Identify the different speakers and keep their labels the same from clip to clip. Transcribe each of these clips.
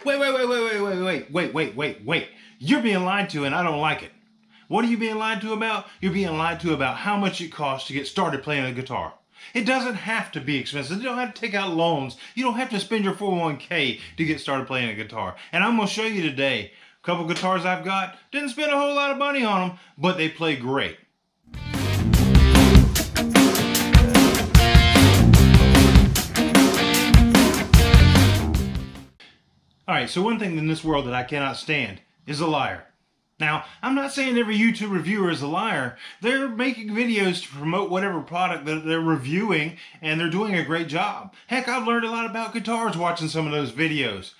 Speaker 1: Wait. You're being lied to and I don't like it. What are you being lied to about? You're being lied to about how much it costs to get started playing the guitar. It doesn't have to be expensive. You don't have to take out loans. You don't have to spend your 401k to get started playing a guitar. And I'm going to show you today a couple guitars I've got. Didn't spend a whole lot of money on them, but they play great. Alright, so one thing in this world that I cannot stand is a liar. Now, I'm not saying every YouTube reviewer is a liar. They're making videos to promote whatever product that they're reviewing, and they're doing a great job. Heck, I've learned a lot about guitars watching some of those videos.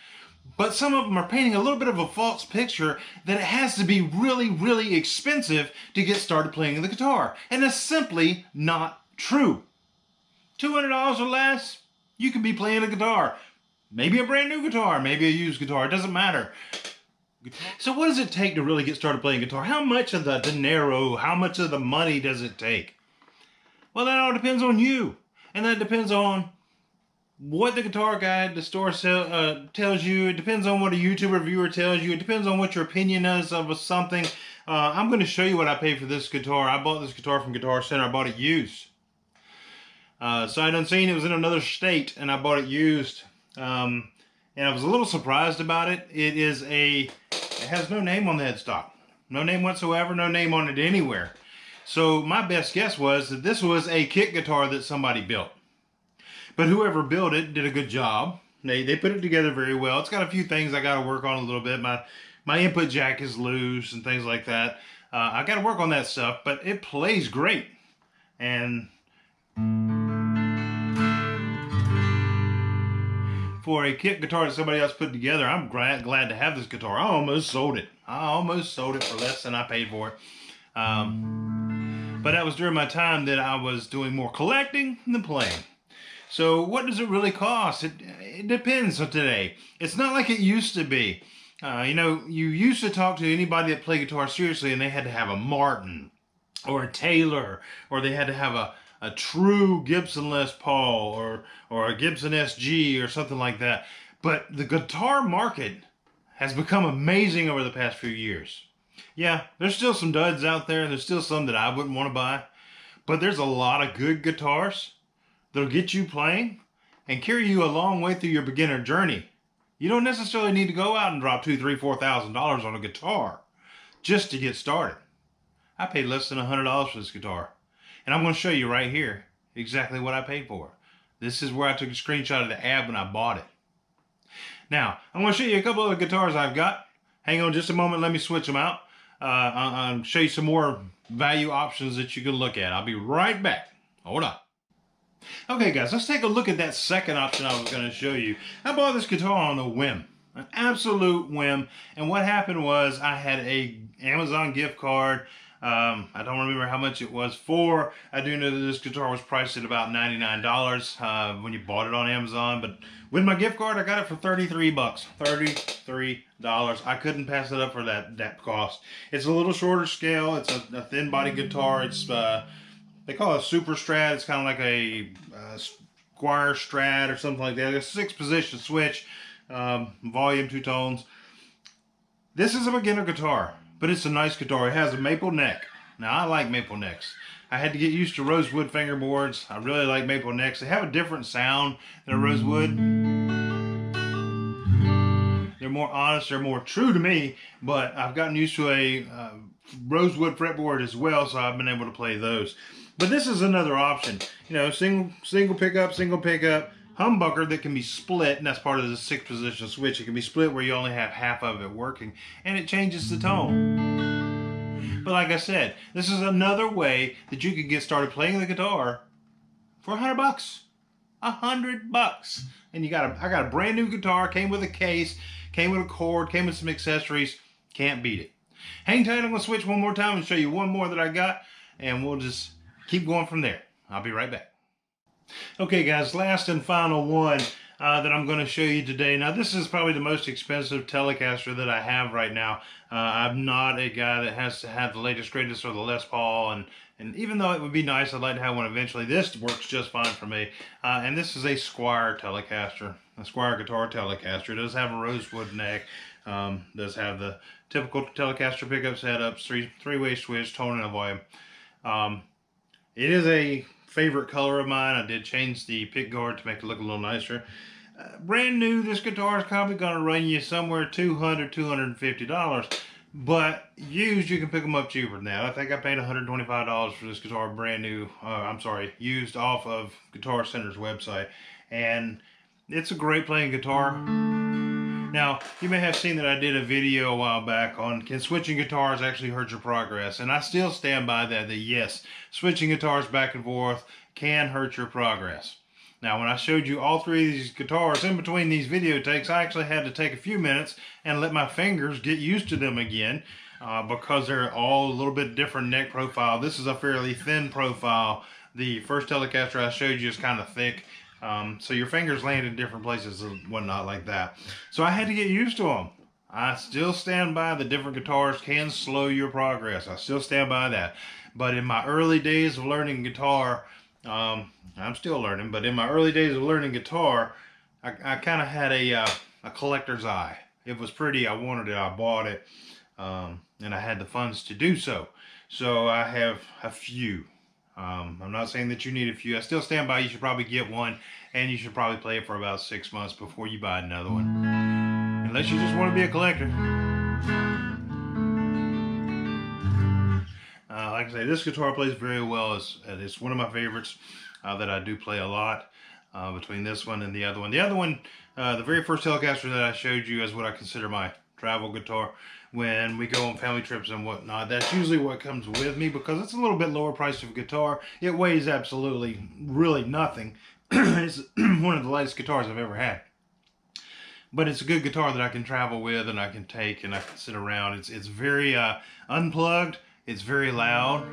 Speaker 1: But some of them are painting a little bit of a false picture that it has to be really, really expensive to get started playing the guitar. And that's simply not true. $200 or less, you can be playing a guitar. Maybe a brand new guitar, maybe a used guitar, it doesn't matter. So what does it take to really get started playing guitar? How much of the dinero, how much of the money does it take? Well, that all depends on you. And that depends on what the guitar guy at the store tells you. It depends on what a YouTube reviewer tells you. It depends on what your opinion is of something. I'm going to show you what I paid for this guitar. I bought this guitar from Guitar Center. I bought it used. Sight unseen, it was in another state, and I bought it used. And I was a little surprised about it. It has no name on the headstock. No name whatsoever, no name on it anywhere. So my best guess was that this was a kit guitar that somebody built. But whoever built it did a good job. They put it together very well. It's got a few things I got to work on a little bit. My input jack is loose and things like that. I got to work on that stuff, but it plays great. And for a kit guitar that somebody else put together, I'm glad to have this guitar. I almost sold it. For less than I paid for it. But that was during my time that I was doing more collecting than playing. So what does it really cost? It depends on today. It's not like it used to be. You used to talk to anybody that played guitar seriously and they had to have a Martin or a Taylor, or they had to have a true Gibson Les Paul or a Gibson SG or something like that. But the guitar market has become amazing over the past few years. Yeah, there's still some duds out there. There's still some that I wouldn't want to buy. But there's a lot of good guitars that'll get you playing and carry you a long way through your beginner journey. You don't necessarily need to go out and drop $2,000, $3,000, $4,000 on a guitar just to get started. I paid less than $100 for this guitar. And I'm going to show you right here exactly what I paid for it. This is where I took a screenshot of the ad when I bought it. Now, I'm going to show you a couple of the guitars I've got. Hang on just a moment. Let me switch them out. I'll show you some more value options that you can look at. I'll be right back. Hold on. Okay, guys, let's take a look at that second option I was going to show you. I bought this guitar on a whim. An absolute whim. And what happened was I had a Amazon gift card. I don't remember how much it was for. I do know that this guitar was priced at about $99 when you bought it on Amazon, but with my gift card I got it for 33 bucks. $33. I couldn't pass it up for that cost. It's a little shorter scale. It's a thin body guitar. It's they call it a super strat. It's kind of like a Squier strat or something like that. It's a 6-position switch, volume 2 tones. This is a beginner guitar, but it's a nice guitar. It has a maple neck. Now, I like maple necks. I had to get used to rosewood fingerboards. I really like maple necks. They have a different sound than a rosewood. They're more honest. They're more true to me, but I've gotten used to a rosewood fretboard as well, so I've been able to play those. But this is another option. You know, single pickup, humbucker that can be split, and that's part of the 6-position switch. It can be split where you only have half of it working, and it changes the tone. But like I said, this is another way that you can get started playing the guitar for $100. $100. And I got a brand new guitar, came with a case, came with a cord, came with some accessories. Can't beat it. Hang tight, I'm going to switch one more time and show you one more that I got, and we'll just keep going from there. I'll be right back. Okay guys, last and final one. that I'm going to show you today. Now, this is probably the most expensive Telecaster that I have right now. I'm not a guy that has to have the latest, greatest, or the Les Paul, and even though it would be nice, I'd like to have one eventually, this works just fine for me. And this is a Squier Telecaster, a Squier guitar Telecaster. It does have a rosewood neck, does have the typical Telecaster pickup setups, three-way switch, tone and volume. It is a favorite color of mine. I did change the pick guard to make it look a little nicer. Brand new, this guitar is probably going to run you somewhere $200, $250. But used, you can pick them up cheaper than that. I think I paid $125 for this guitar brand new. Used off of Guitar Center's website. And it's a great playing guitar. Now, you may have seen that I did a video a while back on can switching guitars actually hurt your progress? And I still stand by that yes, switching guitars back and forth can hurt your progress. Now, when I showed you all three of these guitars in between these video takes, I actually had to take a few minutes and let my fingers get used to them again because they're all a little bit different neck profile. This is a fairly thin profile. The first Telecaster I showed you is kind of thick. So your fingers land in different places and whatnot like that. So I had to get used to them. I still stand by the different guitars can slow your progress. I still stand by that. But in my early days of learning guitar, I'm still learning, but in my early days of learning guitar, I kind of had a collector's eye. It was pretty, I wanted it, I bought it, and I had the funds to do so. So I have a few. I'm not saying that you need a few. I still stand by you should probably get one, and you should probably play it for about 6 months before you buy another one. Unless you just want to be a collector. Like I say, this guitar plays very well. It's one of my favorites that I do play a lot between this one and the other one. The other one, the very first Telecaster that I showed you is what I consider my travel guitar. When we go on family trips and whatnot, that's usually what comes with me because it's a little bit lower price of a guitar. It weighs absolutely, really nothing. It's one of the lightest guitars I've ever had. But it's a good guitar that I can travel with and I can take and I can sit around. It's very unplugged. It's very loud.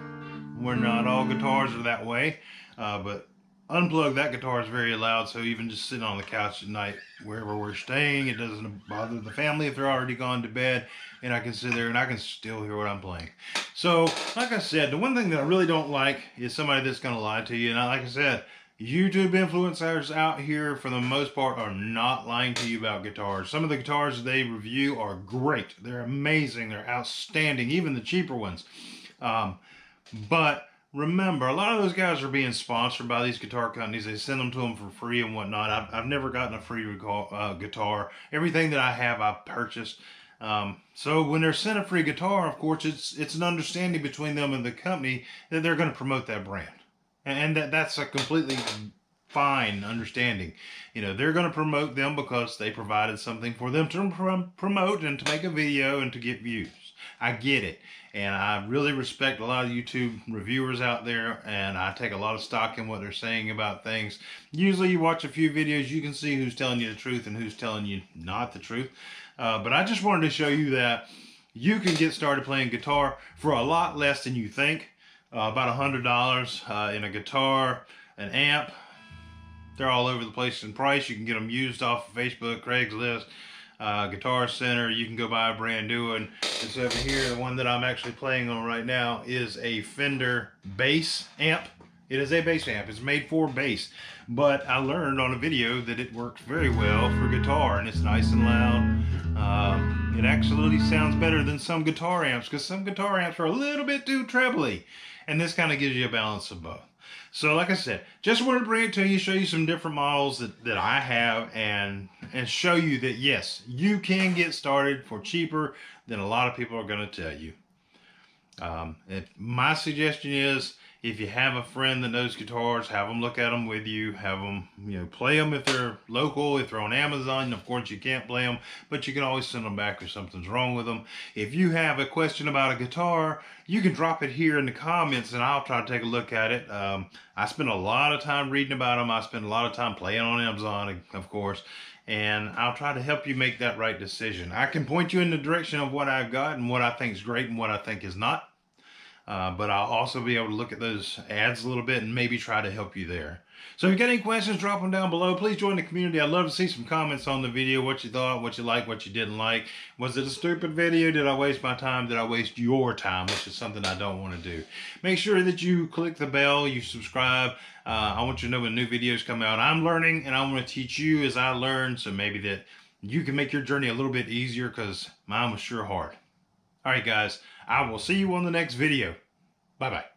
Speaker 1: We're not all guitars are that way, but unplugged, that guitar is very loud, so even just sitting on the couch at night, wherever we're staying, it doesn't bother the family if they're already gone to bed, and I can sit there and I can still hear what I'm playing. So, like I said, the one thing that I really don't like is somebody that's going to lie to you, and like I said, YouTube influencers out here, for the most part, are not lying to you about guitars. Some of the guitars they review are great. They're amazing. They're outstanding, even the cheaper ones. But remember, a lot of those guys are being sponsored by these guitar companies. They send them to them for free and whatnot. I've never gotten a free guitar. Everything that I have, I've purchased. So when they're sent a free guitar, of course, it's an understanding between them and the company that they're going to promote that brand. And that's a completely fine understanding. You know, they're going to promote them because they provided something for them to promote and to make a video and to get views. I get it. And I really respect a lot of YouTube reviewers out there, and I take a lot of stock in what they're saying about things. Usually you watch a few videos, you can see who's telling you the truth and who's telling you not the truth. But I just wanted to show you that you can get started playing guitar for a lot less than you think. About $100 in a guitar, an amp. They're all over the place in price. You can get them used off of Facebook, Craigslist, Guitar Center. You can go buy a brand new one. It's over here. The one that I'm actually playing on right now is a Fender bass amp. It is a bass amp. It's made for bass. But I learned on a video that it works very well for guitar, and it's nice and loud. It actually sounds better than some guitar amps, because some guitar amps are a little bit too trebly. And this kind of gives you a balance of both. So like I said, just wanted to bring it to you, show you some different models that I have, and show you that yes, you can get started for cheaper than a lot of people are going to tell you. My suggestion is, if you have a friend that knows guitars, have them look at them with you. Have them, play them if they're local. If they're on Amazon, of course you can't play them, but you can always send them back if something's wrong with them. If you have a question about a guitar, you can drop it here in the comments and I'll try to take a look at it. I spend a lot of time reading about them. I spend a lot of time playing on Amazon, of course, and I'll try to help you make that right decision. I can point you in the direction of what I've got and what I think is great and what I think is not. but I'll also be able to look at those ads a little bit and maybe try to help you there. So if you got any questions, drop them down below. Please join the community. I'd love to see some comments on the video, what you thought, what you liked, what you didn't like. Was it a stupid video? Did I waste my time? Did I waste your time? Which is something I don't want to do. Make sure that you click the bell, you subscribe. I want you to know when new videos come out. I'm learning and I want to teach you as I learn, so maybe that you can make your journey a little bit easier, because mine was sure hard. All right, guys, I will see you on the next video. Bye-bye.